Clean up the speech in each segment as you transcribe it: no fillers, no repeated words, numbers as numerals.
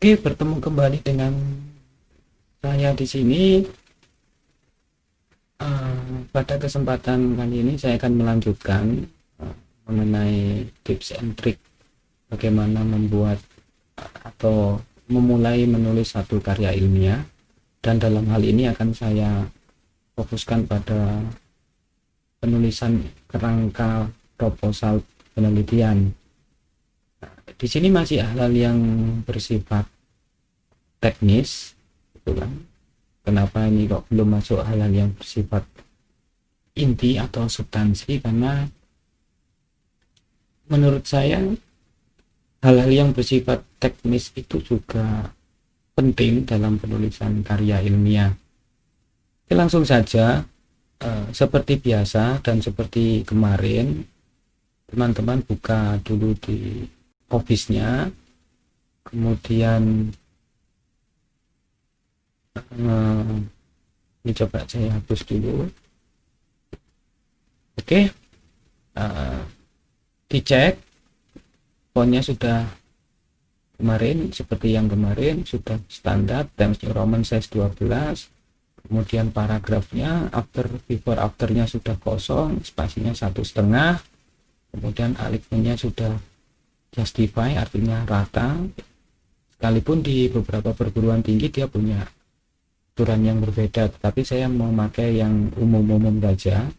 Oke, bertemu kembali dengan saya di sini. Pada kesempatan kali ini saya akan melanjutkan mengenai tips and trick bagaimana membuat atau memulai menulis satu karya ilmiah, dan dalam hal ini akan saya fokuskan pada penulisan kerangka proposal penelitian. Di sini masih hal-hal yang bersifat teknis, gitu kan. Kenapa ini kok belum masuk hal-hal yang bersifat inti atau substansi? Karena menurut saya hal-hal yang bersifat teknis itu juga penting dalam penulisan karya ilmiah. Oke, langsung saja, seperti biasa dan seperti kemarin, teman-teman buka dulu di Office-nya, kemudian ini coba saya hapus dulu. Oke, dicek fontnya sudah kemarin, seperti yang kemarin sudah standar, Times New Roman size 12. Kemudian paragrafnya before afternya sudah kosong, spasinya 1,5. Kemudian alignmentnya sudah justify, artinya rata. Sekalipun di beberapa perguruan tinggi dia punya aturan yang berbeda, tetapi saya mau pakai yang umum-umum saja.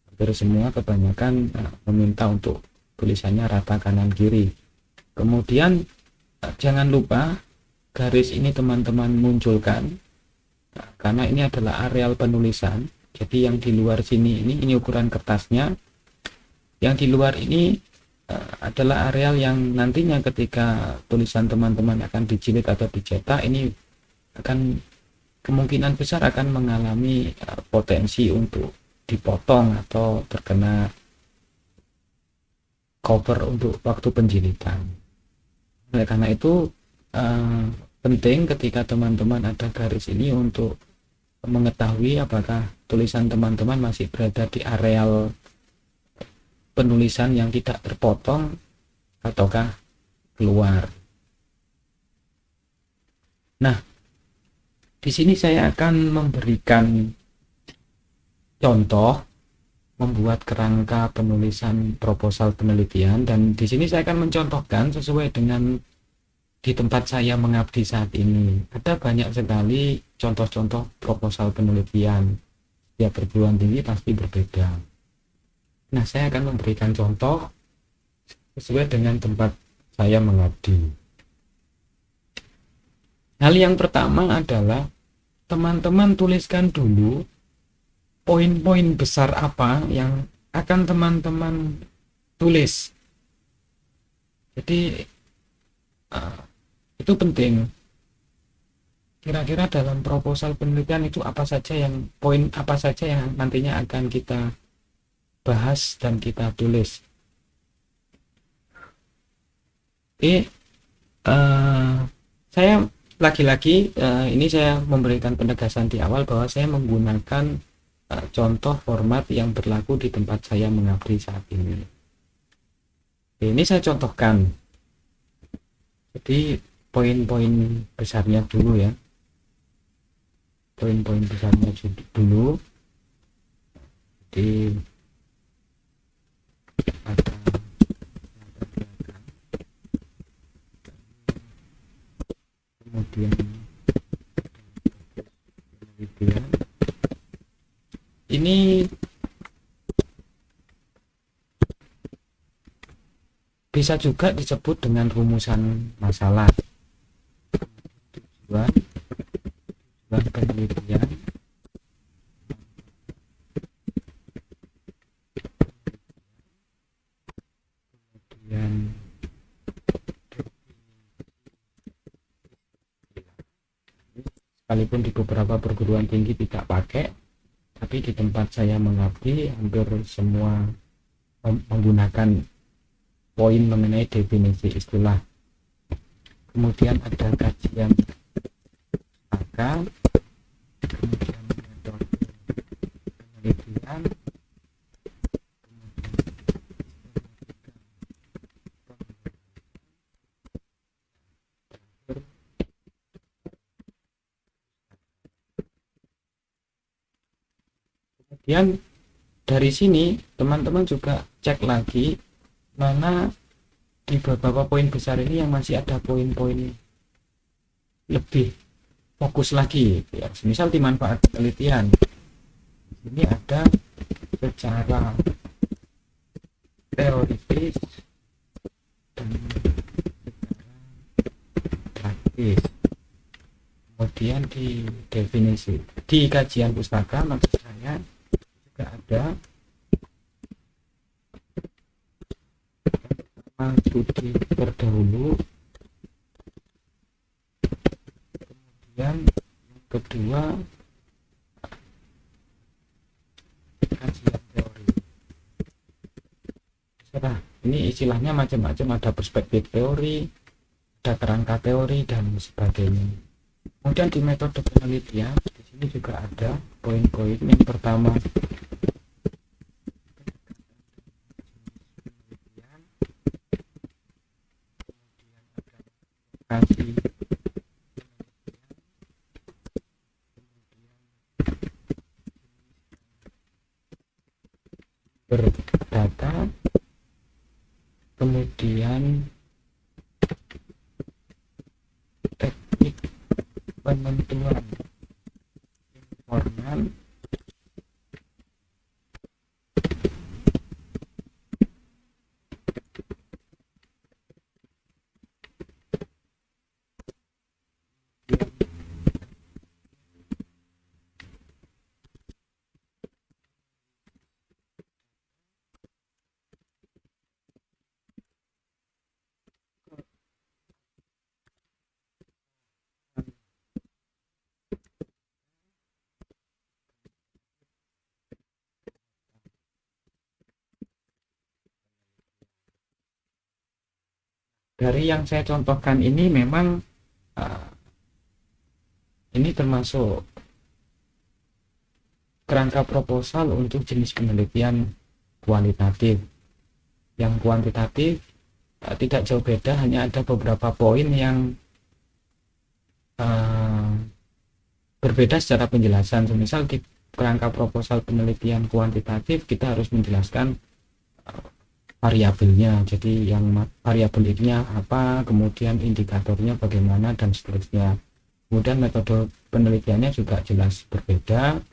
Hampir semua kebanyakan meminta untuk tulisannya rata kanan kiri. Kemudian jangan lupa garis ini teman-teman munculkan, karena ini adalah areal penulisan. Jadi yang di luar sini ini ukuran kertasnya. Yang di luar ini adalah areal yang nantinya ketika tulisan teman-teman akan dijilid atau dicetak, ini akan kemungkinan besar akan mengalami potensi untuk dipotong atau terkena cover untuk waktu penjilitan. Oleh karena itu penting ketika teman-teman ada garis ini untuk mengetahui apakah tulisan teman-teman masih berada di areal penulisan yang tidak terpotong ataukah keluar. Nah, di sini saya akan memberikan contoh membuat kerangka penulisan proposal penelitian, dan di sini saya akan mencontohkan sesuai dengan di tempat saya mengabdi saat ini. Ada banyak sekali contoh-contoh proposal penelitian. Setiap perguruan tinggi pasti berbeda. Nah, saya akan memberikan contoh sesuai dengan tempat saya mengabdi. Hal yang pertama adalah teman-teman tuliskan dulu poin-poin besar apa yang akan teman-teman tulis. Jadi itu penting. Kira-kira dalam proposal penelitian itu poin apa saja yang nantinya akan kita bahas dan kita tulis. Saya lagi-lagi ini saya memberikan penegasan di awal bahwa saya menggunakan contoh format yang berlaku di tempat saya mengabdi saat ini. Ini saya contohkan. Jadi poin-poin besarnya dulu ya. Poin-poin besarnya dulu. Jadi kemudian penelitian ini bisa juga disebut dengan rumusan masalah. Tujuan penelitian, kemudian sekalipun di beberapa perguruan tinggi tidak pakai, tapi di tempat saya mengabdi hampir semua menggunakan poin mengenai definisi istilah. Kemudian ada kajian akal, kemudian metode penelitian, kemudian kemudian dari sini teman-teman juga cek lagi mana di beberapa poin besar ini yang masih ada poin-poin lebih fokus lagi ya. Misal di manfaat penelitian ini ada secara teoritis dan praktis. Kemudian di definisi di kajian pustaka maksud saya juga ada studi terdahulu, kemudian yang kedua kajian teori. Nah, ini istilahnya macam-macam, ada perspektif teori, ada kerangka teori dan sebagainya. Kemudian di metode penelitian di sini juga ada poin-poin. Yang pertama penelitian, kemudian ada lokasi berdata, kemudian teknik penentuan informan, dari yang saya contohkan ini memang ini termasuk kerangka proposal untuk jenis penelitian kualitatif. Yang kuantitatif tidak jauh beda, hanya ada beberapa poin yang berbeda secara penjelasan. Misal di kerangka proposal penelitian kuantitatif kita harus menjelaskan variabelnya, jadi yang variabelnya apa, kemudian indikatornya bagaimana dan seterusnya. Kemudian metode penelitiannya juga jelas berbeda.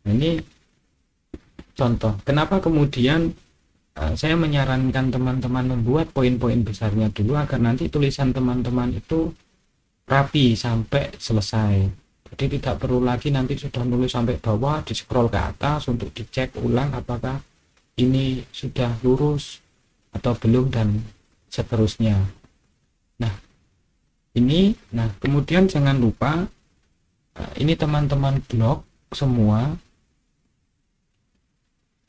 Ini contoh kenapa kemudian saya menyarankan teman-teman membuat poin-poin besarnya dulu agar nanti tulisan teman-teman itu rapi sampai selesai. Jadi tidak perlu lagi nanti sudah nulis sampai bawah di scroll ke atas untuk dicek ulang apakah ini sudah lurus atau belum dan seterusnya. Nah kemudian jangan lupa ini teman-teman blog semua.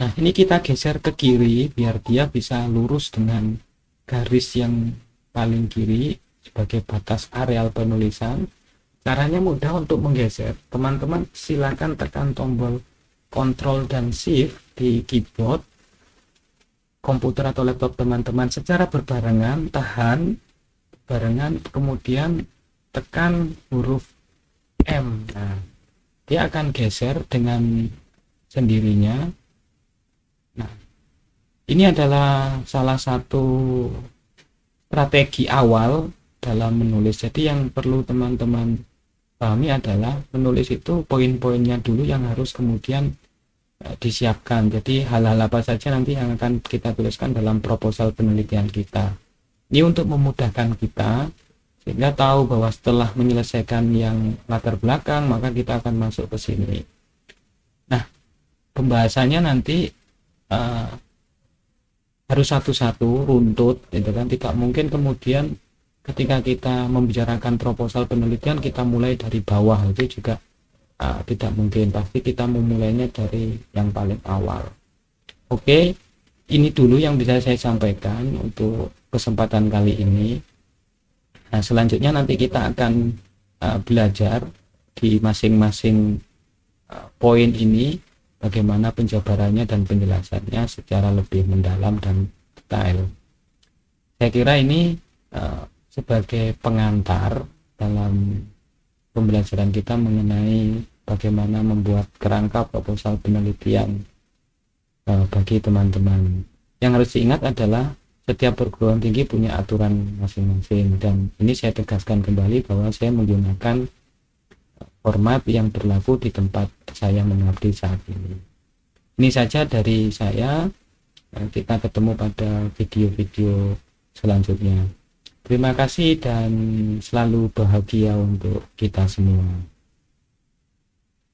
Nah ini kita geser ke kiri biar dia bisa lurus dengan garis yang paling kiri sebagai batas areal penulisan. Caranya mudah untuk menggeser. Teman-teman silakan tekan tombol Ctrl dan Shift di keyboard komputer atau laptop teman-teman secara berbarengan, tahan barengan, kemudian tekan huruf M. Nah, dia akan geser dengan sendirinya. Nah, ini adalah salah satu strategi awal dalam menulis. Jadi yang perlu teman-teman pahami adalah menulis itu poin-poinnya dulu yang harus kemudian disiapkan. Jadi hal-hal apa saja nanti yang akan kita tuliskan dalam proposal penelitian kita. Ini untuk memudahkan kita sehingga tahu bahwa setelah menyelesaikan yang latar belakang maka kita akan masuk ke sini. Nah, pembahasannya nanti harus satu-satu runtut, gitu kan? Tidak mungkin kemudian ketika kita membicarakan proposal penelitian kita mulai dari bawah, itu juga tidak mungkin. Pasti kita memulainya dari yang paling awal. Oke, ini dulu yang bisa saya sampaikan untuk kesempatan kali ini. Nah, selanjutnya nanti kita akan belajar di masing-masing poin ini bagaimana penjabarannya dan penjelasannya secara lebih mendalam dan detail. Saya kira ini sebagai pengantar dalam pembelajaran kita mengenai bagaimana membuat kerangka proposal penelitian bagi teman-teman. Yang harus diingat adalah setiap perguruan tinggi punya aturan masing-masing, dan ini saya tegaskan kembali bahwa saya menggunakan format yang berlaku di tempat saya mengabdi saat ini. Ini saja dari saya. Kita ketemu pada video-video selanjutnya. Terima kasih dan selalu bahagia untuk kita semua.